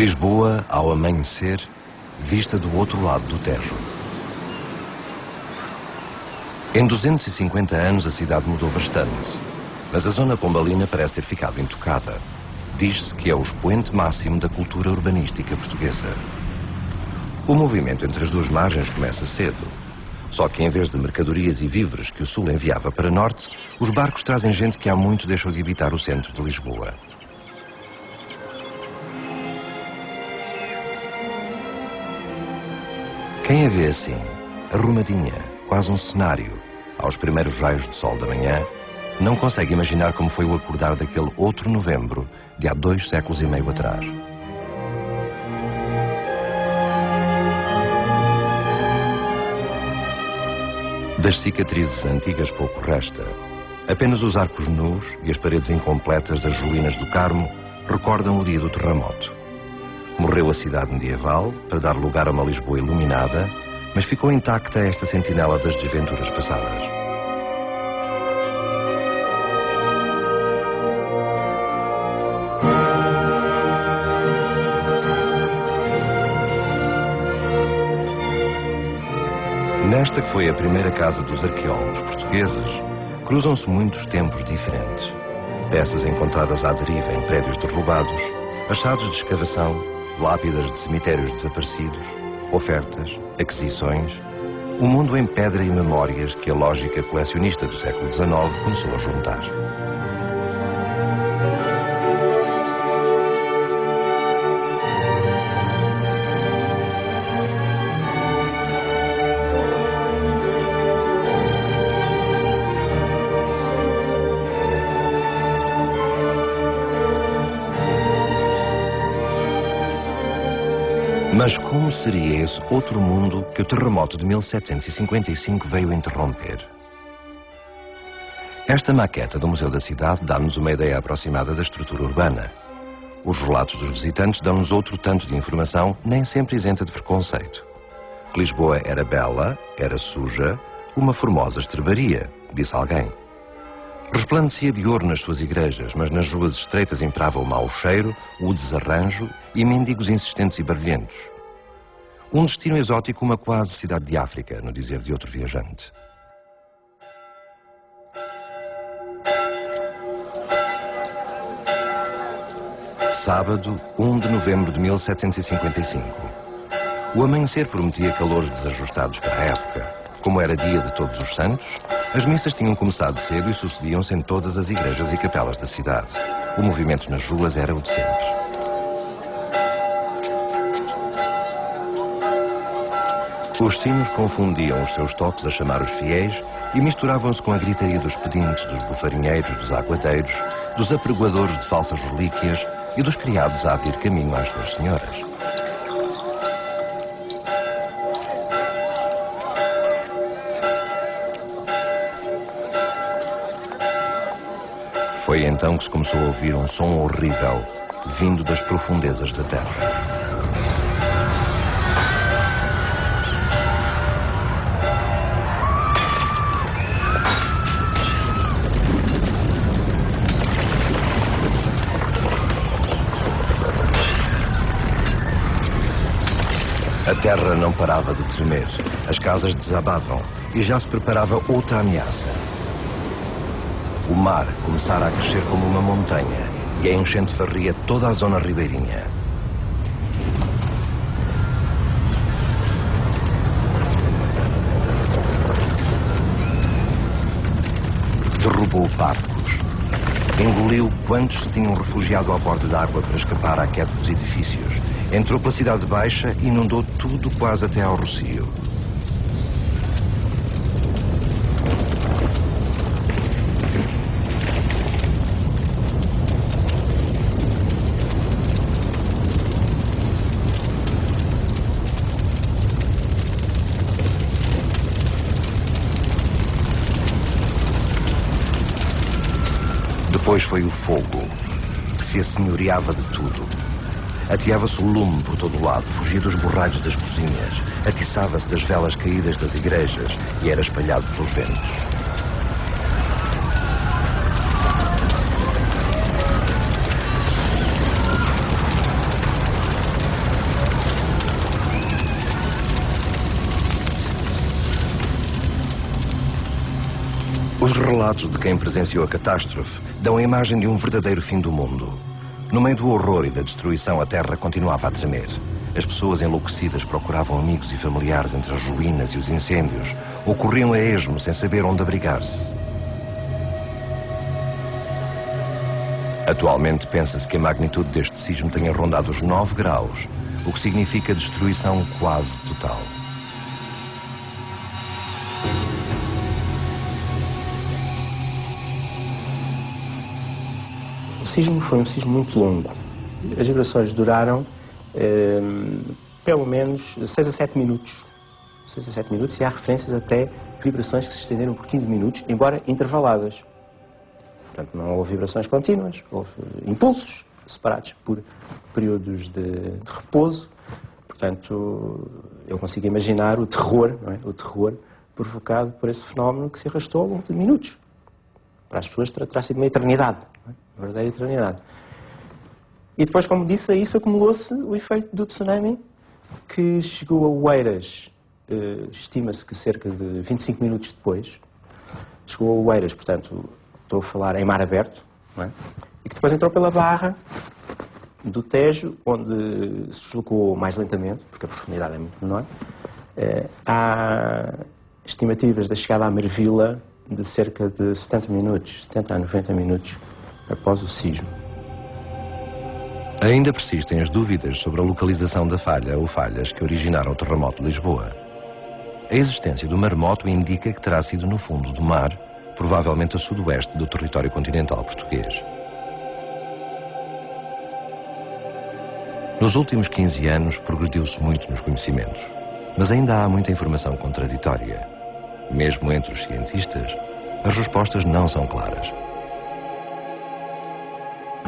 Lisboa, ao amanhecer, vista do outro lado do Tejo. Em 250 anos a cidade mudou bastante, mas a zona pombalina parece ter ficado intocada. Diz-se que é o expoente máximo da cultura urbanística portuguesa. O movimento entre as duas margens começa cedo. Só que em vez de mercadorias e víveres que o Sul enviava para Norte, os barcos trazem gente que há muito deixou de habitar o centro de Lisboa. Quem a vê assim, arrumadinha, quase um cenário, aos primeiros raios de sol da manhã, não consegue imaginar como foi o acordar daquele outro novembro de há 2 séculos e meio atrás. Das cicatrizes antigas pouco resta. Apenas os arcos nus e as paredes incompletas das ruínas do Carmo recordam o dia do terremoto. Morreu a cidade medieval para dar lugar a uma Lisboa iluminada, mas ficou intacta esta sentinela das desventuras passadas. Nesta que foi a primeira casa dos arqueólogos portugueses, cruzam-se muitos tempos diferentes. Peças encontradas à deriva em prédios derrubados, achados de escavação, lápidas de cemitérios desaparecidos, ofertas, aquisições, um mundo em pedra e memórias que a lógica colecionista do século XIX começou a juntar. Mas como seria esse outro mundo que o terremoto de 1755 veio interromper? Esta maqueta do Museu da Cidade dá-nos uma ideia aproximada da estrutura urbana. Os relatos dos visitantes dão-nos outro tanto de informação, nem sempre isenta de preconceito. Lisboa era bela, era suja, uma formosa estrebaria, disse alguém. Resplandecia de ouro nas suas igrejas, mas nas ruas estreitas imperava o mau cheiro, o desarranjo e mendigos insistentes e barulhentos. Um destino exótico, uma quase cidade de África, no dizer de outro viajante. Sábado, 1 de novembro de 1755. O amanhecer prometia calores desajustados para a época. Como era dia de Todos os Santos, as missas tinham começado cedo e sucediam-se em todas as igrejas e capelas da cidade. O movimento nas ruas era o de sempre. Os sinos confundiam os seus toques a chamar os fiéis e misturavam-se com a gritaria dos pedintes, dos bufarinheiros, dos aguadeiros, dos apregoadores de falsas relíquias e dos criados a abrir caminho às suas senhoras. Foi então que se começou a ouvir um som horrível, vindo das profundezas da terra. A terra não parava de tremer, as casas desabavam e já se preparava outra ameaça. O mar começara a crescer como uma montanha e a enchente varria toda a zona ribeirinha. Derrubou barcos. Engoliu quantos se tinham refugiado à borda d'água para escapar à queda dos edifícios. Entrou pela cidade baixa e inundou tudo quase até ao Rocio. Depois foi o fogo, que se assenhoreava de tudo. Ateava-se o lume por todo o lado, fugia dos borralhos das cozinhas, atiçava-se das velas caídas das igrejas e era espalhado pelos ventos. Os relatos de quem presenciou a catástrofe dão a imagem de um verdadeiro fim do mundo. No meio do horror e da destruição, a terra continuava a tremer. As pessoas enlouquecidas procuravam amigos e familiares entre as ruínas e os incêndios, ou corriam a esmo sem saber onde abrigar-se. Atualmente pensa-se que a magnitude deste sismo tenha rondado os 9 graus, o que significa destruição quase total. O sismo foi um sismo muito longo. As vibrações duraram pelo menos 6 a 7 minutos. 6 a 7 minutos, e há referências até vibrações que se estenderam por 15 minutos, embora intervaladas. Portanto, não houve vibrações contínuas, houve impulsos separados por períodos de repouso. Portanto, eu consigo imaginar o terror, não é? O terror provocado por esse fenómeno que se arrastou ao longo de minutos. Para as pessoas terá sido uma eternidade, não é? Uma verdadeira eternidade. E depois, como disse, a isso acumulou-se o efeito do tsunami, que chegou a Oeiras, estima-se que cerca de 25 minutos depois. Chegou a Oeiras, portanto, estou a falar em mar aberto, não é? E que depois entrou pela barra do Tejo, onde se deslocou mais lentamente, porque a profundidade é muito menor. Há estimativas da chegada à Marvila de cerca de 70 minutos, 70 a 90 minutos após o sismo. Ainda persistem as dúvidas sobre a localização da falha ou falhas que originaram o terremoto de Lisboa. A existência do maremoto indica que terá sido no fundo do mar, provavelmente a sudoeste do território continental português. Nos últimos 15 anos progrediu-se muito nos conhecimentos, mas ainda há muita informação contraditória. Mesmo entre os cientistas, as respostas não são claras.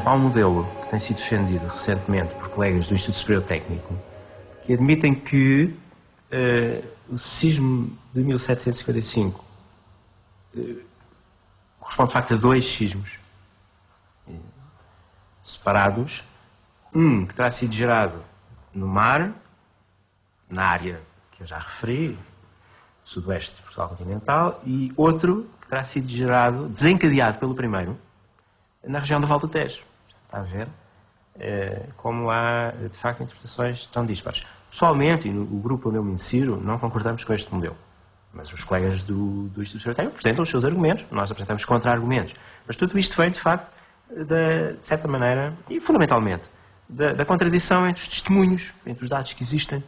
Há um modelo que tem sido defendido recentemente por colegas do Instituto Superior Técnico que admitem que o sismo de 1755 corresponde de facto a 2 sismos separados. Um que terá sido gerado no mar, na área que eu já referi, sudoeste de Portugal continental, e outro que terá sido gerado, desencadeado pelo primeiro, na região do Val do Tejo. Está a ver? Como há, de facto, interpretações tão dispares. Pessoalmente, e no grupo onde eu me insiro, não concordamos com este modelo. Mas os colegas do Instituto Superior Técnico apresentam os seus argumentos, nós apresentamos contra-argumentos. Mas tudo isto vem, de facto, de certa maneira, e fundamentalmente, da contradição entre os testemunhos, entre os dados que existem.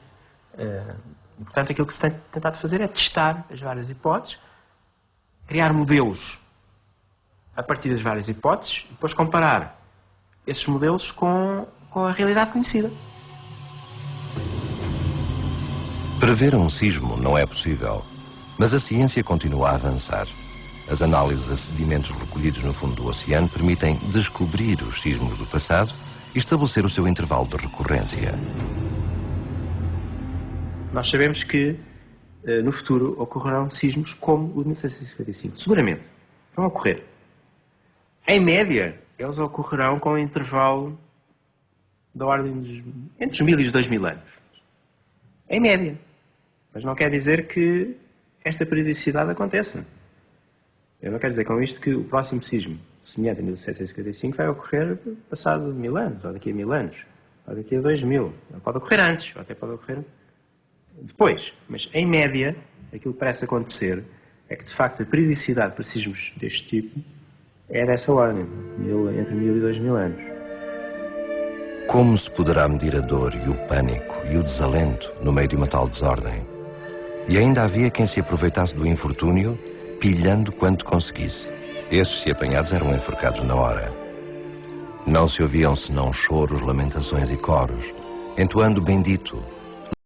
E, portanto, aquilo que se tem tentado fazer é testar as várias hipóteses, criar modelos a partir das várias hipóteses, e depois comparar esses modelos com a realidade conhecida. Prever um sismo não é possível, mas a ciência continua a avançar. As análises a sedimentos recolhidos no fundo do oceano permitem descobrir os sismos do passado e estabelecer o seu intervalo de recorrência. Nós sabemos que no futuro ocorrerão sismos como o de 1755. Seguramente vão ocorrer. Em média, eles ocorrerão com um intervalo da ordem entre os 1000 e os 2000 anos. Em média. Mas não quer dizer que esta periodicidade aconteça. Eu não quero dizer com isto que o próximo sismo, semelhante a 1755, vai ocorrer passado 1000 anos, ou daqui a 1000 anos, ou daqui a 2000. Pode ocorrer antes, ou até pode ocorrer depois. Mas, em média, aquilo que parece acontecer é que, de facto, a periodicidade para sismos deste tipo é dessa ordem, entre 1000 e 2000 anos. Como se poderá medir a dor e o pânico e o desalento no meio de uma tal desordem? E ainda havia quem se aproveitasse do infortúnio, pilhando quanto conseguisse. Esses, se apanhados, eram enforcados na hora. Não se ouviam senão choros, lamentações e coros, entoando bendito,